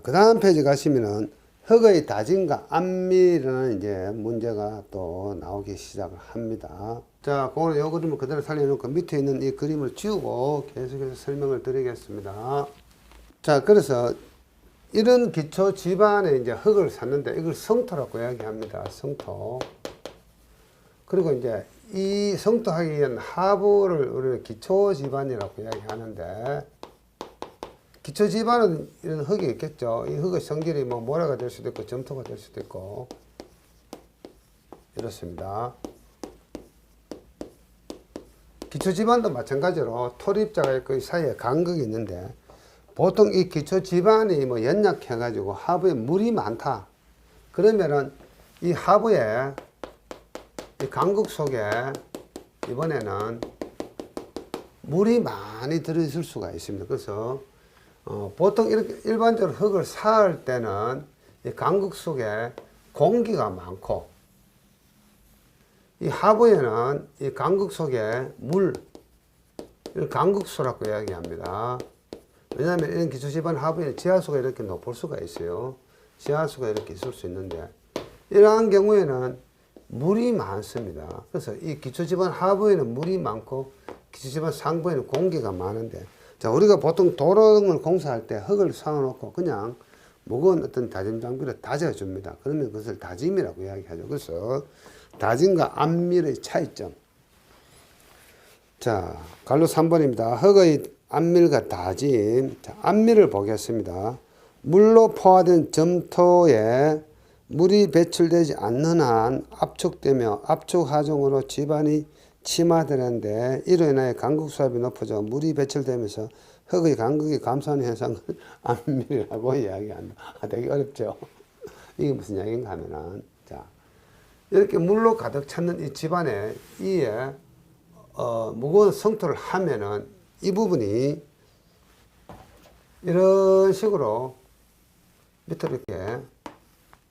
그 다음 페이지 가시면은 흙의 다짐과 안밀이라는 이제 문제가 또 나오기 시작을 합니다. 자, 그거는 요 그림을 그대로 살려놓고 밑에 있는 이 그림을 지우고 계속해서 설명을 드리겠습니다. 자, 그래서 이런 기초 집안에 이제 흙을 샀는데 이걸 성토라고 이야기합니다. 성토. 그리고 이제 이 성토하기 위한 하부를 우리는 기초 집안이라고 이야기하는데, 기초 집안은 이런 흙이 있겠죠. 이 흙의 성질이 뭐 모래가 될 수도 있고 점토가 될 수도 있고 이렇습니다. 기초 집안도 마찬가지로 토립자가 있고 이 사이에 간극이 있는데, 보통 이 기초 집안이 뭐 연약해 가지고 하부에 물이 많다 그러면은 이 하부에 이 간극 속에 이번에는 물이 많이 들어있을 수가 있습니다. 그래서 보통 이렇게 일반적으로 흙을 쌓을 때는 이 간극 속에 공기가 많고, 이 하부에는 이 간극 속에 물, 이걸 간극수라고 이야기합니다. 왜냐하면 이런 기초집안 하부에 지하수가 이렇게 높을 수가 있어요. 지하수가 이렇게 있을 수 있는데, 이러한 경우에는 물이 많습니다. 그래서 이 기초집안 하부에는 물이 많고 기초집안 상부에는 공기가 많은데, 자, 우리가 보통 도로 등을 공사할 때 흙을 쌓아놓고 그냥 무거운 어떤 다짐 장비를 다져줍니다. 그러면 그것을 다짐이라고 이야기하죠. 그래서 다짐과 안밀의 차이점. 자, 갈로 3번입니다. 흙의 안밀과 다짐. 자, 안밀을 보겠습니다. 물로 포화된 점토에 물이 배출되지 않는 한 압축되며 압축하중으로 집안이 침하되는데, 이로 인하여 간극수압이 높아져 물이 배출되면서 흙의 간극이 감소하는 현상을 안밀이라고 이야기한다. 되게 어렵죠. 이게 무슨 이야기인가 하면은, 자, 이렇게 물로 가득 찼는 이 집안에 이에 무거운 성토를 하면은 이 부분이 이런 식으로 밑으로 이렇게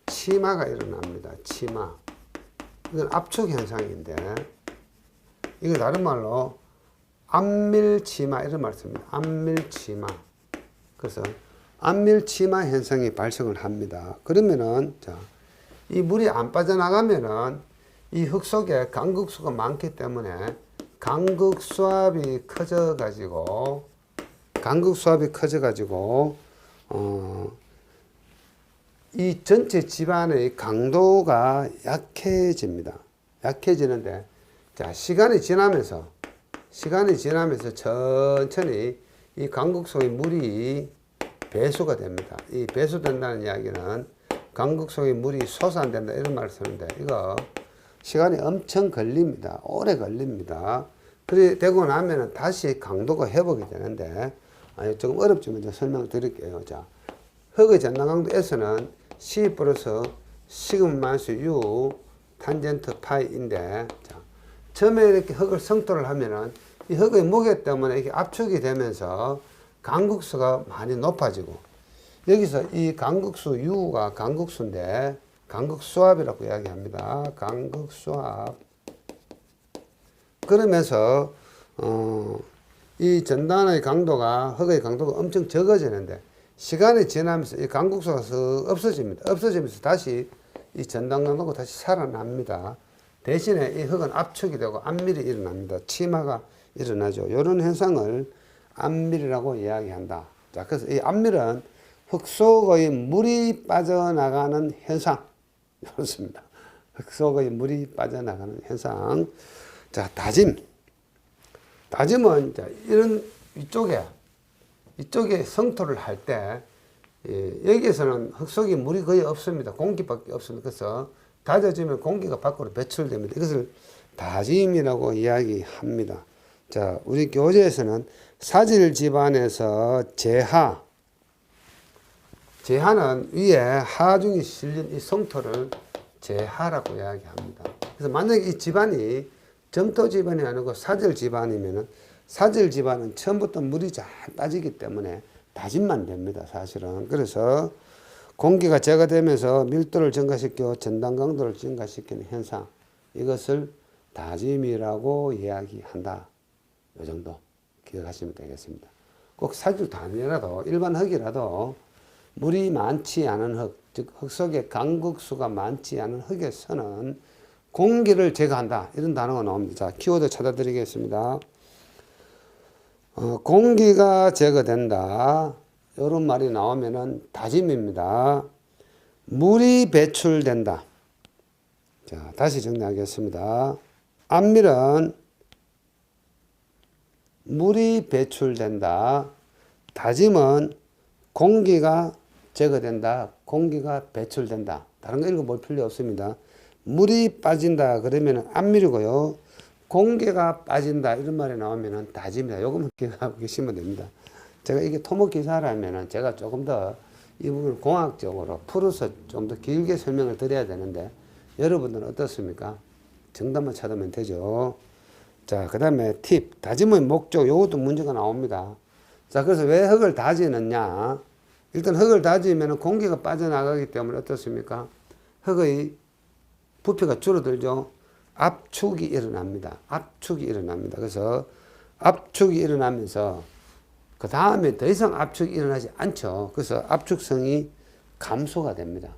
치마가 일어납니다. 치마. 이건 압축 현상인데, 이거 다른 말로 안밀치마 이런 말 씁니다. 안밀치마. 그래서 안밀치마 현상이 발생을 합니다. 그러면은, 자, 이 물이 안 빠져나가면은 이 흙 속에 간극수가 많기 때문에 간극수압이 커져가지고 이 전체 집안의 강도가 약해집니다. 약해지는데, 자, 시간이 지나면서 천천히 이 간극 속의 물이 배수가 됩니다. 이 배수된다는 이야기는 간극 속의 물이 솟아낸다 이런 말을 쓰는데, 이거 시간이 엄청 걸립니다. 오래 걸립니다. 그래 되고 나면은 다시 강도가 회복이 되는데, 조금 어렵지만 설명을 드릴게요. 자, 흙의 전당 강도에서는 C 플러스 시그마 마이너스 U 탄젠트 파이인데, 자, 처음에 이렇게 흙을 성토를 하면은 이 흙의 무게 때문에 이렇게 압축이 되면서 간극수가 많이 높아지고, 여기서 이 간극수 U가 간극수인데 간극수압이라고 이야기합니다. 간극수압. 그러면서 이 전단의 강도가, 흙의 강도가 엄청 적어지는데, 시간이 지나면서 이 간극수가 없어집니다. 없어지면서 다시 이 전단 강도가 다시 살아납니다. 대신에 이 흙은 압축이 되고 안밀이 일어납니다. 치마가 일어나죠. 이런 현상을 안밀이라고 이야기한다. 자, 그래서 이 안밀은 흙 속의 물이 빠져나가는 현상. 그렇습니다. 흙 속의 물이 빠져나가는 현상. 자, 다짐. 다짐은, 자, 이런 이쪽에 성토를 할 때, 여기에서는 흙 속에 물이 거의 없습니다. 공기밖에 없습니다. 그래서 다져지면 공기가 밖으로 배출됩니다. 이것을 다짐이라고 이야기합니다. 자, 우리 교재에서는 사질 집안에서 제하는 위에 하중이 실린 이 성토를 제하라고 이야기합니다. 그래서 만약에 이 집안이 점토 집안이 아니고 사질 집안이면은, 사질 집안은 처음부터 물이 잘 빠지기 때문에 다짐만 됩니다, 사실은. 그래서 공기가 제거되면서 밀도를 증가시켜 전단 강도를 증가시키는 현상, 이것을 다짐이라고 이야기한다. 이 정도 기억하시면 되겠습니다. 꼭 사질도 아니라도 일반 흙이라도 물이 많지 않은 흙, 즉 흙 속에 강극수가 많지 않은 흙에서는 공기를 제거한다. 이런 단어가 나옵니다. 자, 키워드 찾아드리겠습니다. 공기가 제거된다. 이런 말이 나오면은 다짐입니다. 물이 배출된다. 자, 다시 정리하겠습니다. 앞밀은 물이 배출된다. 다짐은 공기가 제거된다. 공기가 배출된다. 다른 거 읽어볼 필요 없습니다. 물이 빠진다 그러면 앞밀이고요. 공기가 빠진다 이런 말이 나오면 다짐이다. 요것만 기억하고 계시면 됩니다. 제가 이게 토목 기사라면 제가 조금 더 이 부분을 공학적으로 풀어서 좀 더 길게 설명을 드려야 되는데 여러분들은 어떻습니까? 정답만 찾으면 되죠. 자, 그 다음에 팁, 다짐의 목적, 요것도 문제가 나옵니다. 자, 그래서 왜 흙을 다지느냐? 일단 흙을 다지면 공기가 빠져나가기 때문에 어떻습니까? 흙의 부피가 줄어들죠. 압축이 일어납니다. 압축이 일어납니다. 그래서 압축이 일어나면서 그 다음에 더 이상 압축이 일어나지 않죠. 그래서 압축성이 감소가 됩니다.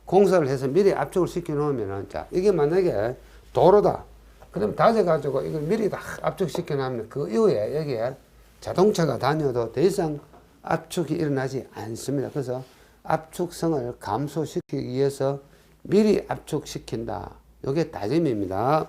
공사를 해서 미리 압축을 시켜 놓으면은, 자, 이게 만약에 도로다. 그럼 다져가지고 이걸 미리 다 압축시켜 놓으면 그 이후에 여기에 자동차가 다녀도 더 이상 압축이 일어나지 않습니다. 그래서 압축성을 감소시키기 위해서 미리 압축시킨다. 이게 다짐입니다.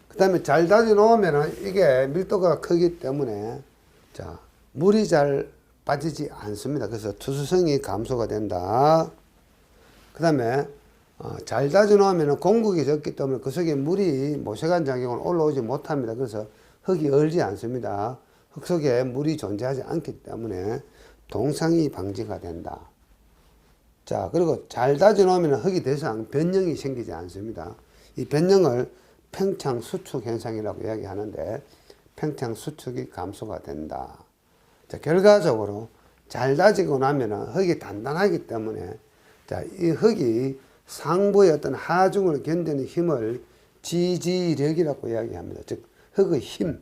그 다음에 잘 다져 놓으면 이게 밀도가 크기 때문에 자, 물이 잘 빠지지 않습니다. 그래서 투수성이 감소가 된다. 그 다음에 잘 다져 놓으면 공급이 적기 때문에 그 속에 물이 모세관 작용은 올라오지 못합니다. 그래서 흙이 얼지 않습니다. 흙 속에 물이 존재하지 않기 때문에 동상이 방지가 된다. 자, 그리고 잘 다져 놓으면 흙이 더 이상 변형이 생기지 않습니다. 이 변형을 팽창 수축 현상이라고 이야기하는데 팽창 수축이 감소가 된다. 자, 결과적으로 잘 다지고 나면 흙이 단단하기 때문에 자, 이 흙이 상부의 어떤 하중을 견디는 힘을 지지력이라고 이야기합니다. 즉 흙의 힘,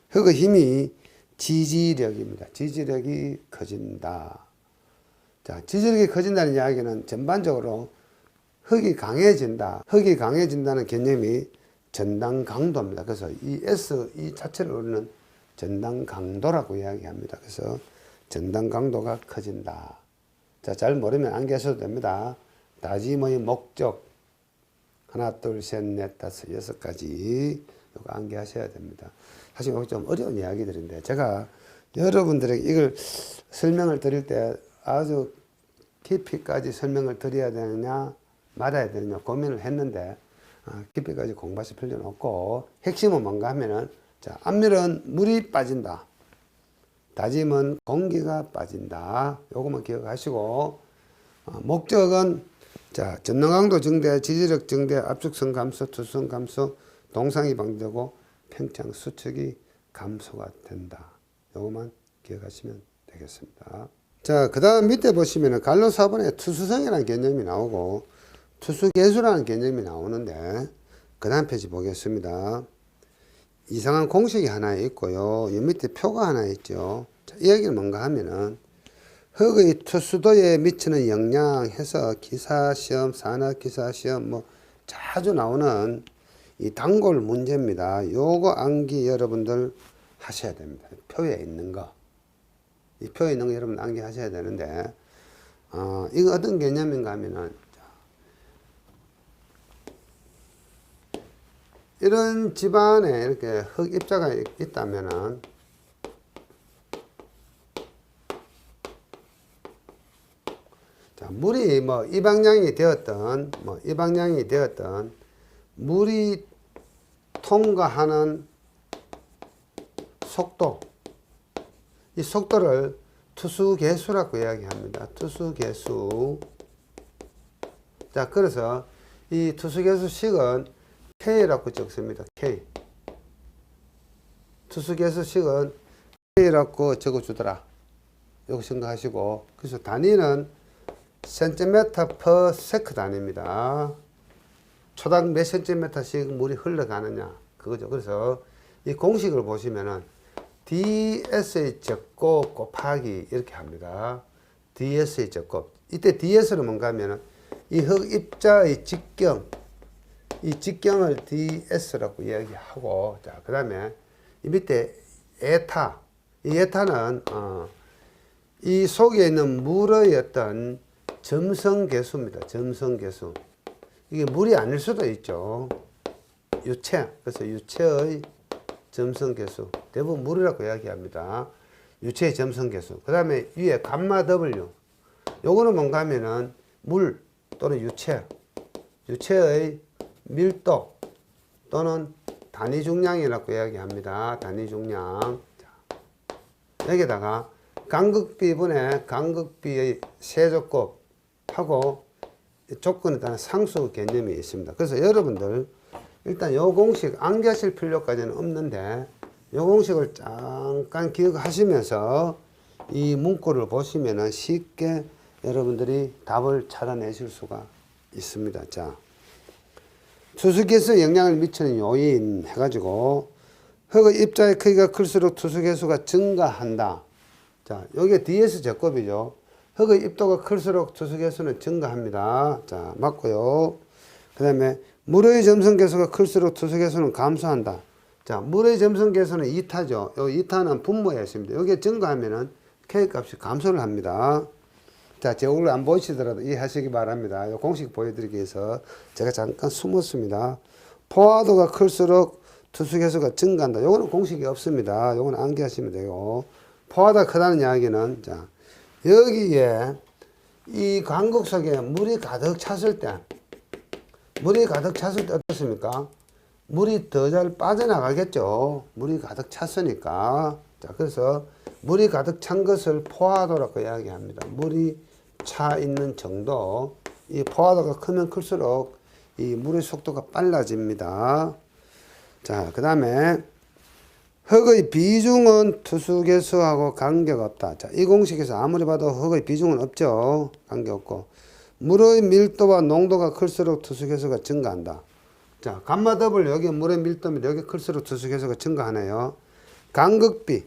흙의 힘이 지지력입니다. 지지력이 커진다. 자, 지지력이 커진다는 이야기는 전반적으로 흙이 강해진다. 흙이 강해진다는 개념이 전당 강도입니다. 그래서 이 S, 이 자체를 우리는 전당 강도라고 이야기합니다. 그래서 전당 강도가 커진다. 자, 잘 모르면 암기하셔도 됩니다. 다짐의 목적. 하나, 둘, 셋, 넷, 다섯, 여섯 가지. 이거 암기하셔야 됩니다. 사실 이거 좀 어려운 이야기들인데, 제가 여러분들에게 이걸 설명을 드릴 때 아주 깊이까지 설명을 드려야 되느냐, 말아야 되느냐 고민을 했는데, 깊이까지 공부하실 필요는 없고, 핵심은 뭔가 하면은, 자, 앞밀은 물이 빠진다. 다짐은 공기가 빠진다. 요것만 기억하시고, 목적은, 자, 전능강도 증대, 지지력 증대, 압축성 감소, 투수성 감소, 동상이 방지되고, 팽창 수축이 감소가 된다. 요것만 기억하시면 되겠습니다. 자, 그 다음 밑에 보시면은 갈로 4번에 투수성이라는 개념이 나오고, 투수계수라는 개념이 나오는데, 그 다음 페이지 보겠습니다. 이상한 공식이 하나 있고요. 이 밑에 표가 하나 있죠. 자, 이 얘기는 뭔가 하면은 흙의 투수도에 미치는 영향 해서 기사시험, 산업기사시험 뭐 자주 나오는 이 단골 문제입니다. 요거 암기 여러분들 하셔야 됩니다. 표에 있는 거. 이 표에 있는 거 여러분 암기하셔야 되는데, 이거 어떤 개념인가 하면은, 이런 집안에 이렇게 흙 입자가 있다면은, 자, 물이 뭐 이 방향이 되었던, 뭐 이 방향이 되었던, 물이 통과하는 속도, 이 속도를 투수계수라고 이야기합니다. 투수계수. 자, 그래서 이 투수계수식은 K라고 적습니다. K. 투수계수식은 K라고 적어주더라. 이거 생각하시고, 그래서 단위는 cm per sec 단위입니다. 초당 몇 cm씩 물이 흘러가느냐, 그거죠. 그래서 이 공식을 보시면은 DS의 적곱 곱하기 이렇게 합니다. DS의 적곱. 이때 DS는 뭔가 하면은 이 흑입자의 직경, 이 직경을 DS라고 이야기하고, 자, 그 다음에 이 밑에 에타. 이 에타는, 이 속에 있는 물의 어떤 점성계수입니다. 점성계수. 이게 물이 아닐 수도 있죠. 유체. 그래서 유체의 점성계수. 대부분 물이라고 이야기합니다. 유체의 점성계수. 그 다음에 위에 감마 W. 요거는 뭔가 하면은 물 또는 유체. 유체의 밀도 또는 단위 중량이라고 이야기합니다. 단위 중량. 자, 여기다가 간극비분의 간극비의 세조곱하고 조건에 따른 상수 개념이 있습니다. 그래서 여러분들 일단 요 공식 암기하실 필요까지는 없는데 요 공식을 잠깐 기억하시면서 이 문구를 보시면은 쉽게 여러분들이 답을 찾아내실 수가 있습니다. 자, 투수계수에 영향을 미치는 요인 해가지고 흙의 입자의 크기가 클수록 투수계수가 증가한다. 자, 여기에 DS 제곱이죠. 흙의 입도가 클수록 투수계수는 증가합니다. 자, 맞고요. 그 다음에 물의 점성계수가 클수록 투수계수는 감소한다. 자, 물의 점성계수는 2타죠. 요 2타는 분모에 있습니다. 여기에 증가하면은 K값이 감소를 합니다. 자, 제 얼굴 안 보이시더라도 이해하시기 바랍니다. 요 공식 보여드리기 위해서 제가 잠깐 숨었습니다. 포화도가 클수록 투수계수가 증가한다. 요거는 공식이 없습니다. 요거는 암기하시면 돼요. 포화도가 크다는 이야기는, 자, 여기에 이 광극 속에 물이 가득 찼을 때, 어떻습니까? 물이 더 잘 빠져나가겠죠. 물이 가득 찼으니까. 자, 그래서 물이 가득 찬 것을 포화도라고 이야기합니다. 물이 차 있는 정도. 이 포화도가 크면 클수록 이 물의 속도가 빨라집니다. 자, 그 다음에 흙의 비중은 투수계수하고 관계가 없다. 자, 이 공식에서 아무리 봐도 흙의 비중은 없죠. 관계없고. 물의 밀도와 농도가 클수록 투수계수가 증가한다. 자, 감마 더블 여기 물의 밀도면 여기 클수록 투수계수가 증가하네요. 간극비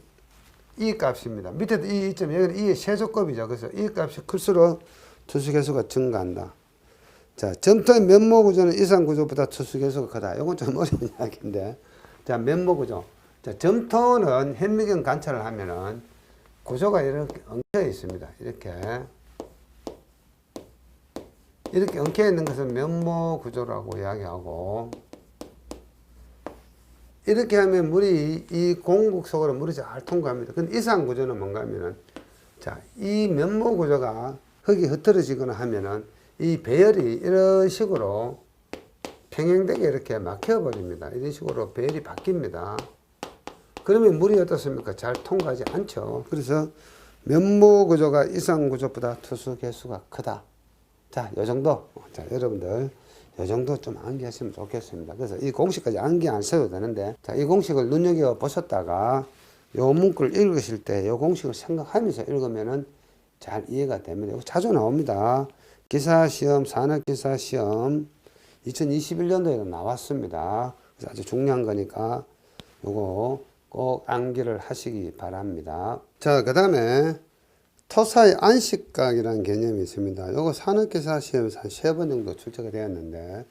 이 값입니다. 밑에도 이 있지만 여기는 이의 세조급이죠. 그래서 이 값이 클수록 투수계수가 증가한다. 자, 점토의 면모 구조는 이상 구조보다 투수계수가 크다. 이건 좀 어려운 이야기인데. 자, 면모 구조. 자, 점토는 현미경 관찰을 하면은 구조가 이렇게 엉켜 있습니다. 이렇게 엉켜 있는 것은 면모 구조라고 이야기하고, 이렇게 하면 물이 이 공국 속으로 물이 잘 통과합니다. 근데 이상 구조는 뭔가 하면은, 자, 이 면모 구조가 흙이 흐트러지거나 하면은 이 배열이 이런 식으로 평행되게 이렇게 막혀버립니다. 이런 식으로 배열이 바뀝니다. 그러면 물이 어떻습니까? 잘 통과하지 않죠. 그래서 면모 구조가 이상 구조보다 투수 개수가 크다. 자, 요 정도. 자, 여러분들 요 정도 좀 암기하시면 좋겠습니다. 그래서 이 공식까지 암기 안 써도 되는데, 자, 이 공식을 눈여겨 보셨다가 요 문구를 읽으실 때 요 공식을 생각하면서 읽으면은 잘 이해가 됩니다. 이거 자주 나옵니다. 기사시험, 산업기사시험 2021년도에도 나왔습니다. 그래서 아주 중요한 거니까 요거 꼭 암기를 하시기 바랍니다. 자, 그 다음에 토사의 안식각이라는 개념이 있습니다. 요거 산업기사 시험에서 한 3번 정도 출제가 되었는데,